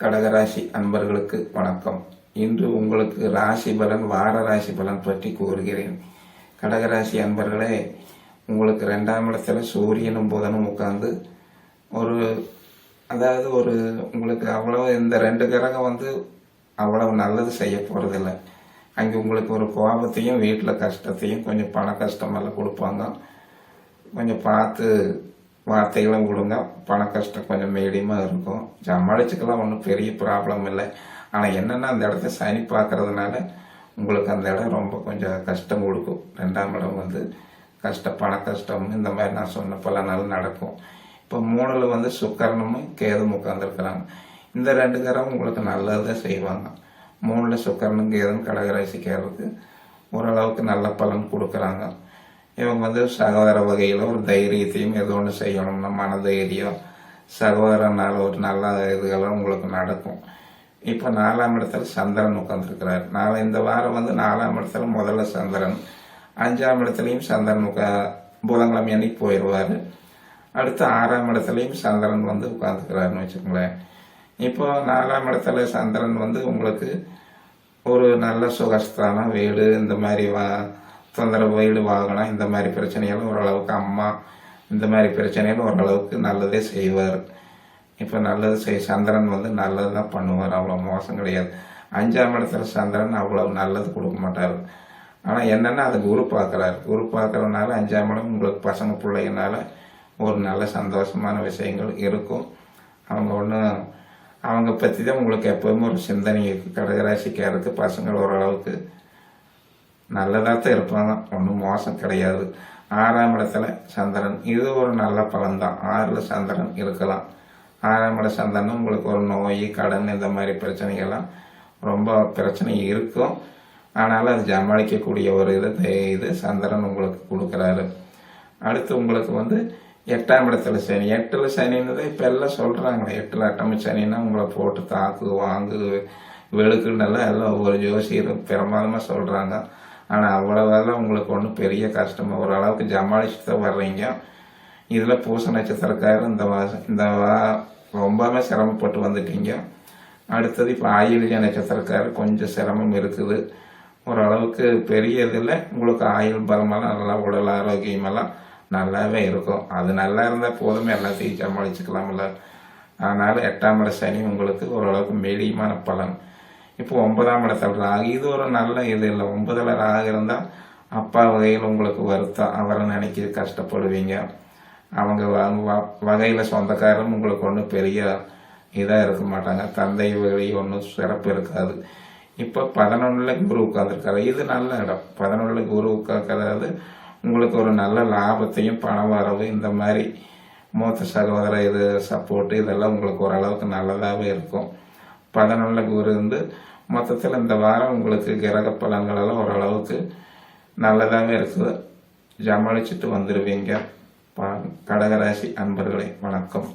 கடகராசி அன்பர்களுக்கு வணக்கம். இன்று உங்களுக்கு ராசி பலன், வார ராசி பலன் பற்றி கூறுகிறேன். கடகராசி அன்பர்களே, உங்களுக்கு 2ஆம் இடத்துல சூரியனும் புதனும் உட்கார்ந்து உங்களுக்கு அவ்வளவு இந்த 2 கிரகம் அவ்வளவு நல்லது செய்ய போறதில்லை. அங்கே உங்களுக்கு ஒரு கோபத்தையும் வீட்டில் கஷ்டத்தையும் கொஞ்சம் பண கஷ்டமெல்லாம் கொடுப்பாங்க. கொஞ்சம் பார்த்து வார்த்தைகளும் கொடுங்க. பண கஷ்டம் கொஞ்சம் மீடியமாக இருக்கும், சமாளிச்சுக்கலாம், ஒன்றும் பெரிய ப்ராப்ளம் இல்லை. ஆனால் என்னென்னா அந்த இடத்த சனி பார்க்கறதுனால உங்களுக்கு அந்த இடம் ரொம்ப கொஞ்சம் கஷ்டம் கொடுக்கும். 2ஆம் இடம் பண கஷ்டம் இந்த மாதிரி நான் சொன்ன பல நாள் நடக்கும். இப்போ 3ல் சுக்கரனும் கேதும் உட்காந்துருக்குறாங்க. இந்த 2 கிரகம் உங்களுக்கு நல்லதான் செய்வாங்க. 3ல் சுக்கரனும் கேதும் கடகராசிக்காரருக்கு ஓரளவுக்கு நல்ல பலன் கொடுக்குறாங்க. இவங்க சகோதர வகையில் ஒரு தைரியத்தையும் எது ஒன்று செய்யணும்னா மனதைரியம், சகோதரனால் ஒரு நல்ல இதுகளும் உங்களுக்கு நடக்கும். இப்போ 4ஆம் இடத்துல சந்திரன் உட்காந்துருக்கிறார். இந்த வாரம் 4ஆம் இடத்துல முதல்ல சந்திரன், 5ஆம் இடத்துலையும் சந்திரன் புதன்கிழமை அன்னைக்கு போயிடுவார். அடுத்து 6ஆம் இடத்துலையும் சந்திரன் உட்காந்துக்கிறாருன்னு வச்சுக்கோங்களேன். இப்போ 4ஆம் இடத்துல சந்திரன் உங்களுக்கு ஒரு நல்ல சுகஸ்தானம், வீடு, இந்த மாதிரி தொந்தரவு, வீடு வாகனம், இந்த மாதிரி பிரச்சனைகளும் ஓரளவுக்கு, அம்மா இந்த மாதிரி பிரச்சனைகளும் ஓரளவுக்கு நல்லதே செய்வார். இப்போ நல்லது சந்திரன் நல்லது தான் பண்ணுவார், அவ்வளோ மோசம் கிடையாது. 5ஆம் இடத்துல சந்திரன் அவ்வளவு நல்லது கொடுக்க மாட்டார். ஆனால் என்னென்னா அது குரு பார்க்குறாரு. குரு பார்க்கறதுனால 5ஆம் இடம் உங்களுக்கு பசங்க பிள்ளைங்கனால ஒரு நல்ல சந்தோஷமான விஷயங்கள் இருக்கும். அவங்க பற்றி தான் உங்களுக்கு எப்போவுமே ஒரு சிந்தனை இருக்குது. கடகராசிக்காருக்கு பசங்கள் ஓரளவுக்கு நல்லதாக தான் இருப்பாங்க, ஒன்றும் மோசம் கிடையாது. 6ஆம் இடத்துல சந்திரன், இது ஒரு நல்ல பலன் தான். 6ல் சந்திரன் இருக்கலாம். 6ஆம் இட சந்திரன் உங்களுக்கு ஒரு நோய், கடன், இந்த மாதிரி பிரச்சனைகள்லாம் ரொம்ப பிரச்சனை இருக்கும். ஆனாலும் அது சமாளிக்கக்கூடிய ஒரு இது சந்திரன் உங்களுக்கு கொடுக்குறாரு. அடுத்து உங்களுக்கு 8ஆம் இடத்துல சனி. 8ல் சனின்னு தான் இப்போ எல்லாம் சொல்கிறாங்களே. 8ல் அட்டம சனின்னா உங்களை போட்டு தாக்கு வாங்கு வெளுக்குன்னெல்லாம் எல்லாம் ஒரு ஜோசியர் பிரமாதமாக சொல்கிறாங்க. ஆனால் அவ்வளோவெல்லாம் உங்களுக்கு ஒன்றும் பெரிய கஷ்டமாக ஓரளவுக்கு சமாளிச்சுட்டு தான் வர்றீங்க. இதில் பூச நட்சத்திரக்காரர் இந்த ரொம்பவே சிரமப்பட்டு வந்துட்டீங்க. அடுத்தது இப்போ ஆயுள்ய நட்சத்திரக்காரர் கொஞ்சம் சிரமம் இருக்குது. ஓரளவுக்கு பெரிய இதில் உங்களுக்கு ஆயுள் பலமெல்லாம் நல்லா, உடல் ஆரோக்கியமெல்லாம் நல்லாவே இருக்கும். அது நல்லா இருந்தால் போதுமே, எல்லாத்தையும் சமாளிச்சுக்கலாம்ல. அதனால் 8ஆம் இட சனி உங்களுக்கு ஓரளவுக்கு மீடியமான பலன். இப்போ 9ஆம் இடத்துல ராகு, இது ஒரு நல்ல இது இல்லை. 9ல் ராகு இருந்தால் அப்பா வகையில் உங்களுக்கு வருத்தம், அவரை நினைக்க கஷ்டப்படுவீங்க. அவங்க வகையில் சொந்தக்காரரும் உங்களுக்கு ஒன்றும் பெரிய இதாக இருக்க மாட்டாங்க. தந்தை வகை ஒன்றும் சிறப்பு இருக்காது. இப்போ 11ல் குரு உட்காந்துருக்காரு. இது நல்ல இடம். 11ல் குரு உட்கார்றது உங்களுக்கு ஒரு நல்ல லாபத்தையும் பண வரவு, இந்த மாதிரி மூத்த சகோதர இது சப்போர்ட்டு, இதெல்லாம் உங்களுக்கு ஓரளவுக்கு நல்லதாகவே இருக்கும். 11ல் குரு மொத்தத்தில் இந்த வாரம் உங்களுக்கு கிரக பலன்கள் எல்லாம் ஓரளவுக்கு நல்லதாகவே இருக்குது. சமாளிச்சுட்டு வந்துடுவீங்க. கடகராசி அன்பர்களே, வணக்கம்.